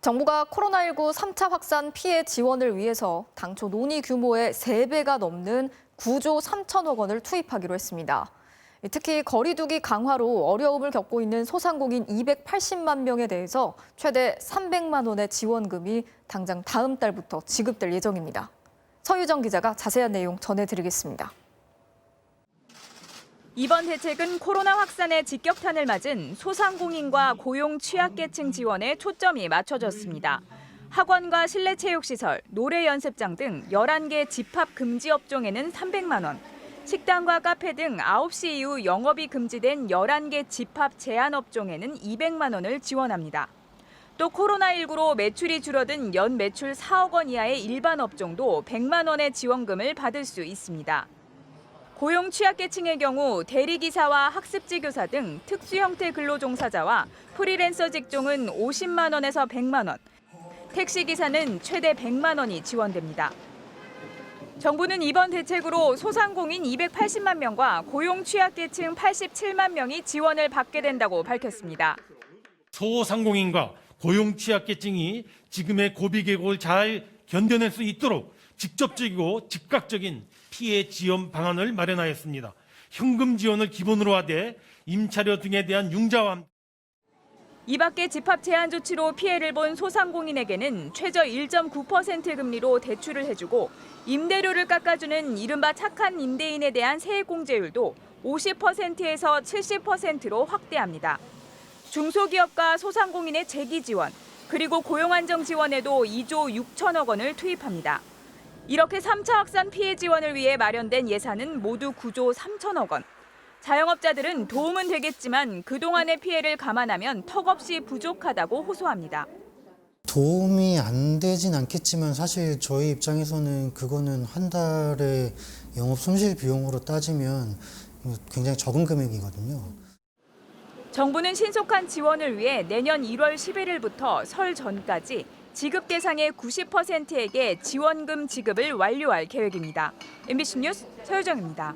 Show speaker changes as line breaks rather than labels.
정부가 코로나19 3차 확산 피해 지원을 위해서 당초 논의 규모의 3배가 넘는 9조 3천억 원을 투입하기로 했습니다. 특히 거리두기 강화로 어려움을 겪고 있는 소상공인 280만 명에 대해서 최대 300만 원의 지원금이 당장 다음 달부터 지급될 예정입니다. 서유정 기자가 자세한 내용 전해드리겠습니다.
이번 대책은 코로나 확산의 직격탄을 맞은 소상공인과 고용 취약계층 지원에 초점이 맞춰졌습니다. 학원과 실내체육시설, 노래 연습장 등 11개 집합 금지 업종에는 300만 원, 식당과 카페 등 9시 이후 영업이 금지된 11개 집합 제한 업종에는 200만 원을 지원합니다. 또 코로나19로 매출이 줄어든 연 매출 4억 원 이하의 일반 업종도 100만 원의 지원금을 받을 수 있습니다. 고용 취약계층의 경우 대리기사와 학습지 교사 등 특수 형태 근로종사자와 프리랜서 직종은 50만 원에서 100만 원, 택시기사는 최대 100만 원이 지원됩니다. 정부는 이번 대책으로 소상공인 280만 명과 고용 취약계층 87만 명이 지원을 받게 된다고 밝혔습니다.
소상공인과 고용 취약계층이 지금의 고비 계곡을 잘 견뎌낼 수 있도록 직접적이고 즉각적인 피해 지원 방안을 마련하였습니다. 현금 지원을 기본으로 하되 임차료 등에 대한 융자와 함께
이 밖에 집합 제한 조치로 피해를 본 소상공인에게는 최저 1.9% 금리로 대출을 해주고 임대료를 깎아주는 이른바 착한 임대인에 대한 세액공제율도 50%에서 70%로 확대합니다. 중소기업과 소상공인의 재기 지원, 그리고 고용안정 지원에도 2조 6천억 원을 투입합니다. 이렇게 3차 확산 피해 지원을 위해 마련된 예산은 모두 9조 3천억 원. 자영업자들은 도움은 되겠지만 그동안의 피해를 감안하면 턱없이 부족하다고 호소합니다.
도움이 안 되진 않겠지만 사실 저희 입장에서는 그거는 한 달에 영업 손실 비용으로 따지면 굉장히 적은 금액이거든요.
정부는 신속한 지원을 위해 내년 1월 11일부터 설 전까지 지급 대상의 90%에게 지원금 지급을 완료할 계획입니다. MBC 뉴스 서유정입니다.